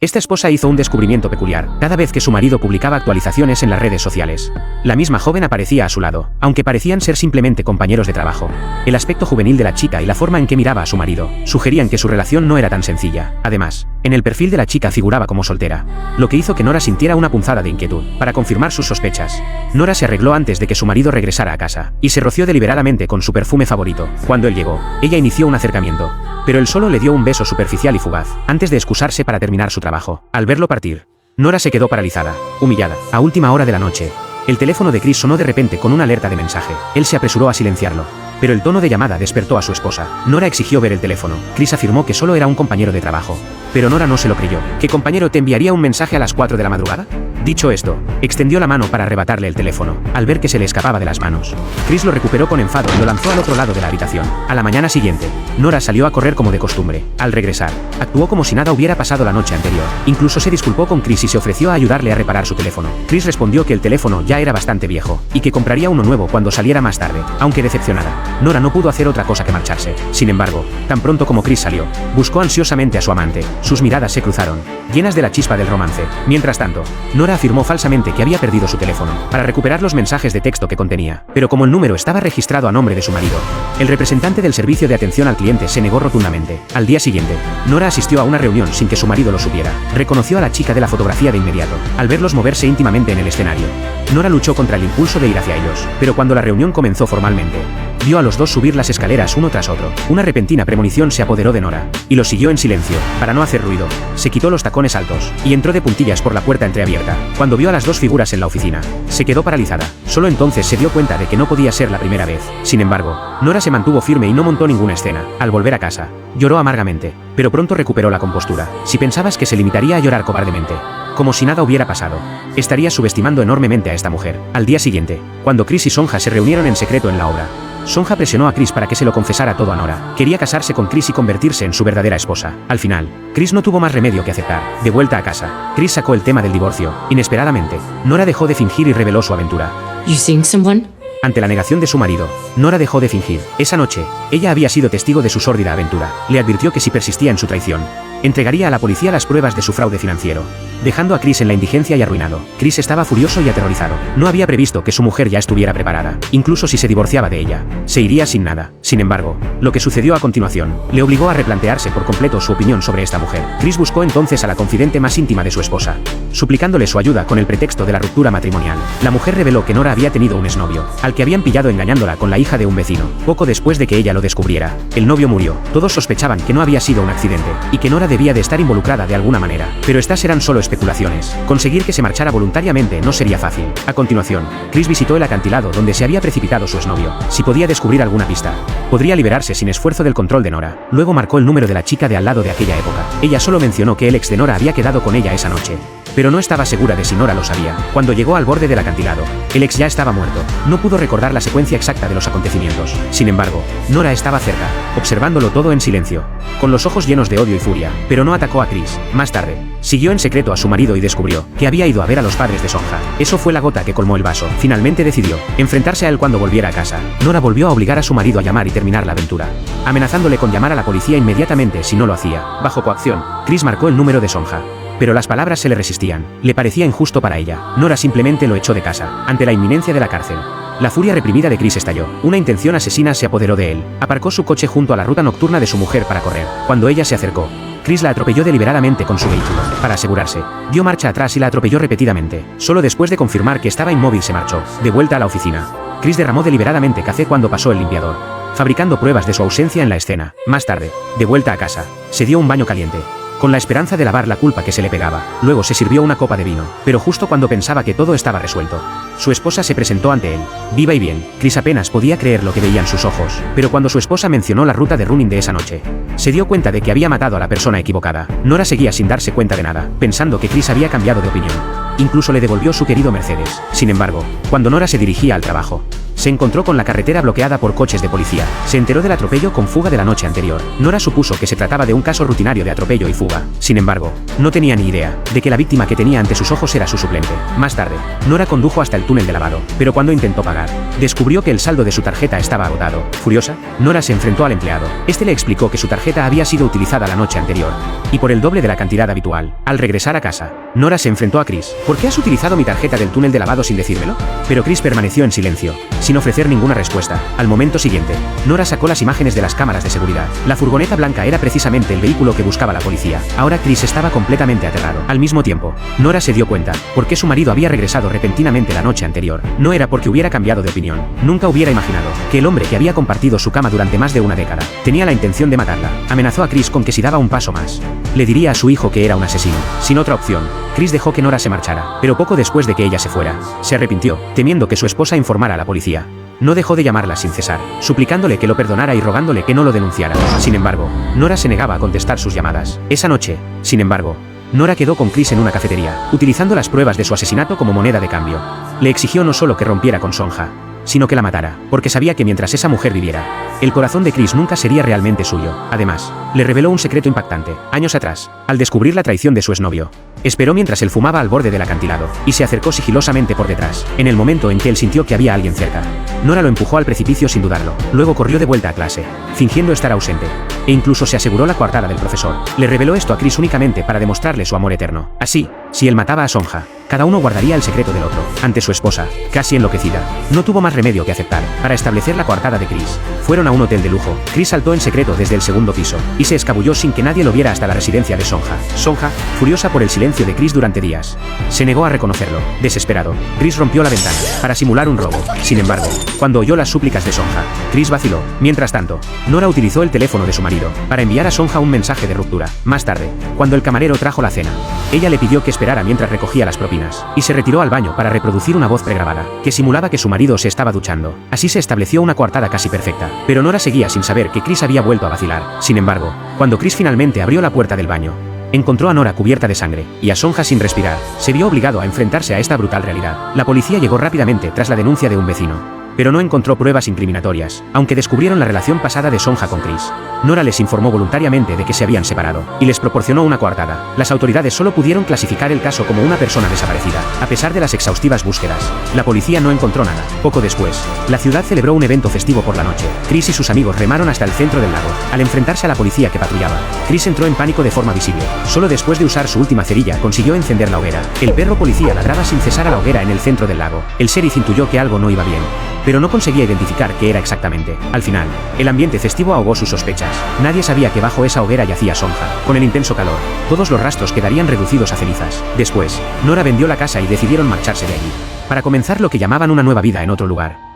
Esta esposa hizo un descubrimiento peculiar, cada vez que su marido publicaba actualizaciones en las redes sociales. La misma joven aparecía a su lado, aunque parecían ser simplemente compañeros de trabajo. El aspecto juvenil de la chica y la forma en que miraba a su marido sugerían que su relación no era tan sencilla. Además, en el perfil de la chica figuraba como soltera, lo que hizo que Nora sintiera una punzada de inquietud. Para confirmar sus sospechas, Nora se arregló antes de que su marido regresara a casa, y se roció deliberadamente con su perfume favorito. Cuando él llegó, ella inició un acercamiento, pero él solo le dio un beso superficial y fugaz, antes de excusarse para terminar su trabajo. Al verlo partir, Nora se quedó paralizada, humillada. A última hora de la noche, el teléfono de Chris sonó de repente con una alerta de mensaje. Él se apresuró a silenciarlo, pero el tono de llamada despertó a su esposa. Nora exigió ver el teléfono. Chris afirmó que solo era un compañero de trabajo, pero Nora no se lo creyó. ¿Qué compañero te enviaría un mensaje a las 4 de la madrugada? Dicho esto, extendió la mano para arrebatarle el teléfono, al ver que se le escapaba de las manos. Chris lo recuperó con enfado y lo lanzó al otro lado de la habitación. A la mañana siguiente, Nora salió a correr como de costumbre. Al regresar, actuó como si nada hubiera pasado la noche anterior. Incluso se disculpó con Chris y se ofreció a ayudarle a reparar su teléfono. Chris respondió que el teléfono ya era bastante viejo, y que compraría uno nuevo cuando saliera más tarde. Aunque decepcionada, Nora no pudo hacer otra cosa que marcharse. Sin embargo, tan pronto como Chris salió, buscó ansiosamente a su amante. Sus miradas se cruzaron, llenas de la chispa del romance. Mientras tanto, Nora afirmó falsamente que había perdido su teléfono, para recuperar los mensajes de texto que contenía. Pero como el número estaba registrado a nombre de su marido, el representante del servicio de atención al cliente se negó rotundamente. Al día siguiente, Nora asistió a una reunión sin que su marido lo supiera. Reconoció a la chica de la fotografía de inmediato, al verlos moverse íntimamente en el escenario. Nora luchó contra el impulso de ir hacia ellos, pero cuando la reunión comenzó formalmente, vio a los dos subir las escaleras uno tras otro. Una repentina premonición se apoderó de Nora, y lo siguió en silencio. Para no hacer ruido, se quitó los tacones altos, y entró de puntillas por la puerta entreabierta. Cuando vio a las dos figuras en la oficina, se quedó paralizada. Solo entonces se dio cuenta de que no podía ser la primera vez. Sin embargo, Nora se mantuvo firme y no montó ninguna escena. Al volver a casa, lloró amargamente, pero pronto recuperó la compostura. Si pensabas que se limitaría a llorar cobardemente, como si nada hubiera pasado, estarías subestimando enormemente a esta mujer. Al día siguiente, cuando Chris y Sonja se reunieron en secreto en la obra, Sonja presionó a Chris para que se lo confesara todo a Nora. Quería casarse con Chris y convertirse en su verdadera esposa. Al final, Chris no tuvo más remedio que aceptar. De vuelta a casa, Chris sacó el tema del divorcio. Inesperadamente, Nora dejó de fingir y reveló su aventura. You seeing someone? Ante la negación de su marido, Nora dejó de fingir. Esa noche, ella había sido testigo de su sórdida aventura. Le advirtió que si persistía en su traición, entregaría a la policía las pruebas de su fraude financiero, dejando a Chris en la indigencia y arruinado. Chris estaba furioso y aterrorizado. No había previsto que su mujer ya estuviera preparada. Incluso si se divorciaba de ella, se iría sin nada. Sin embargo, lo que sucedió a continuación le obligó a replantearse por completo su opinión sobre esta mujer. Chris buscó entonces a la confidente más íntima de su esposa, suplicándole su ayuda con el pretexto de la ruptura matrimonial. La mujer reveló que Nora había tenido un exnovio, al que habían pillado engañándola con la hija de un vecino. Poco después de que ella lo descubriera, el novio murió. Todos sospechaban que no había sido un accidente, y que Nora debía de estar involucrada de alguna manera. Pero estas eran solo especulaciones. Conseguir que se marchara voluntariamente no sería fácil. A continuación, Chris visitó el acantilado donde se había precipitado su exnovio. Si podía descubrir alguna pista, podría liberarse sin esfuerzo del control de Nora. Luego marcó el número de la chica de al lado de aquella época. Ella solo mencionó que el ex de Nora había quedado con ella esa noche, pero no estaba segura de si Nora lo sabía. Cuando llegó al borde del acantilado, el ex ya estaba muerto. No pudo recordar la secuencia exacta de los acontecimientos. Sin embargo, Nora estaba cerca, observándolo todo en silencio, con los ojos llenos de odio y furia, pero no atacó a Chris. Más tarde, siguió en secreto a su marido y descubrió que había ido a ver a los padres de Sonja. Eso fue la gota que colmó el vaso. Finalmente decidió enfrentarse a él cuando volviera a casa. Nora volvió a obligar a su marido a llamar y terminar la aventura, amenazándole con llamar a la policía inmediatamente si no lo hacía. Bajo coacción, Chris marcó el número de Sonja, pero las palabras se le resistían. Le parecía injusto para ella. Nora simplemente lo echó de casa, ante la inminencia de la cárcel. La furia reprimida de Chris estalló. Una intención asesina se apoderó de él. Aparcó su coche junto a la ruta nocturna de su mujer para correr. Cuando ella se acercó, Chris la atropelló deliberadamente con su vehículo. Para asegurarse, dio marcha atrás y la atropelló repetidamente. Solo después de confirmar que estaba inmóvil se marchó. De vuelta a la oficina, Chris derramó deliberadamente café cuando pasó el limpiador, fabricando pruebas de su ausencia en la escena. Más tarde, de vuelta a casa, se dio un baño caliente, con la esperanza de lavar la culpa que se le pegaba. Luego se sirvió una copa de vino, pero justo cuando pensaba que todo estaba resuelto, su esposa se presentó ante él, viva y bien. Chris apenas podía creer lo que veían sus ojos, pero cuando su esposa mencionó la ruta de running de esa noche, se dio cuenta de que había matado a la persona equivocada. Nora seguía sin darse cuenta de nada, pensando que Chris había cambiado de opinión. Incluso le devolvió su querido Mercedes. Sin embargo, cuando Nora se dirigía al trabajo, se encontró con la carretera bloqueada por coches de policía. Se enteró del atropello con fuga de la noche anterior. Nora supuso que se trataba de un caso rutinario de atropello y fuga. Sin embargo, no tenía ni idea de que la víctima que tenía ante sus ojos era su suplente. Más tarde, Nora condujo hasta el túnel de lavado, pero cuando intentó pagar, descubrió que el saldo de su tarjeta estaba agotado. Furiosa, Nora se enfrentó al empleado. Este le explicó que su tarjeta había sido utilizada la noche anterior, y por el doble de la cantidad habitual. Al regresar a casa, Nora se enfrentó a Chris. ¿Por qué has utilizado mi tarjeta del túnel de lavado sin decírmelo? Pero Chris permaneció en silencio, sin ofrecer ninguna respuesta. Al momento siguiente, Nora sacó las imágenes de las cámaras de seguridad. La furgoneta blanca era precisamente el vehículo que buscaba la policía. Ahora Chris estaba completamente aterrado. Al mismo tiempo, Nora se dio cuenta por qué su marido había regresado repentinamente la noche anterior. No era porque hubiera cambiado de opinión. Nunca hubiera imaginado que el hombre que había compartido su cama durante más de una década tenía la intención de matarla. Amenazó a Chris con que si daba un paso más, le diría a su hijo que era un asesino. Sin otra opción, Chris dejó que Nora se marchara, pero poco después de que ella se fuera, se arrepintió, temiendo que su esposa informara a la policía. No dejó de llamarla sin cesar, suplicándole que lo perdonara y rogándole que no lo denunciara. Sin embargo, Nora se negaba a contestar sus llamadas. Esa noche, sin embargo, Nora quedó con Chris en una cafetería, utilizando las pruebas de su asesinato como moneda de cambio. Le exigió no solo que rompiera con Sonja, sino que la matara, porque sabía que mientras esa mujer viviera, el corazón de Chris nunca sería realmente suyo. Además, le reveló un secreto impactante. Años atrás, al descubrir la traición de su exnovio, esperó mientras él fumaba al borde del acantilado, y se acercó sigilosamente por detrás. En el momento en que él sintió que había alguien cerca, Nora lo empujó al precipicio sin dudarlo. Luego corrió de vuelta a clase, fingiendo estar ausente, e incluso se aseguró la coartada del profesor. Le reveló esto a Chris únicamente para demostrarle su amor eterno. Así, si él mataba a Sonja, cada uno guardaría el secreto del otro. Ante su esposa, casi enloquecida, no tuvo más remedio que aceptar. Para establecer la coartada de Chris, fueron a un hotel de lujo. Chris saltó en secreto desde el segundo piso, y se escabulló sin que nadie lo viera hasta la residencia de Sonja. Sonja, furiosa por el silencio de Chris durante días, se negó a reconocerlo. Desesperado, Chris rompió la ventana para simular un robo. Sin embargo, cuando oyó las súplicas de Sonja, Chris vaciló. Mientras tanto, Nora utilizó el teléfono de su marido para enviar a Sonja un mensaje de ruptura. Más tarde, cuando el camarero trajo la cena, ella le pidió que esperara mientras recogía las propinas, y se retiró al baño para reproducir una voz pregrabada, que simulaba que su marido se estaba duchando. Así se estableció una coartada casi perfecta, pero Nora seguía sin saber que Chris había vuelto a vacilar. Sin embargo, cuando Chris finalmente abrió la puerta del baño, encontró a Nora cubierta de sangre, y a Sonja sin respirar. Se vio obligado a enfrentarse a esta brutal realidad. La policía llegó rápidamente tras la denuncia de un vecino, pero no encontró pruebas incriminatorias, aunque descubrieron la relación pasada de Sonja con Chris. Nora les informó voluntariamente de que se habían separado, y les proporcionó una coartada. Las autoridades solo pudieron clasificar el caso como una persona desaparecida. A pesar de las exhaustivas búsquedas, la policía no encontró nada. Poco después, la ciudad celebró un evento festivo por la noche. Chris y sus amigos remaron hasta el centro del lago. Al enfrentarse a la policía que patrullaba, Chris entró en pánico de forma visible. Solo después de usar su última cerilla consiguió encender la hoguera. El perro policía ladraba sin cesar a la hoguera en el centro del lago. El sheriff intuyó que algo no iba bien, pero no conseguía identificar qué era exactamente. Al final, el ambiente festivo ahogó sus sospechas. Nadie sabía que bajo esa hoguera yacía Sonja. Con el intenso calor, todos los rastros quedarían reducidos a cenizas. Después, Nora vendió la casa y decidieron marcharse de allí, para comenzar lo que llamaban una nueva vida en otro lugar.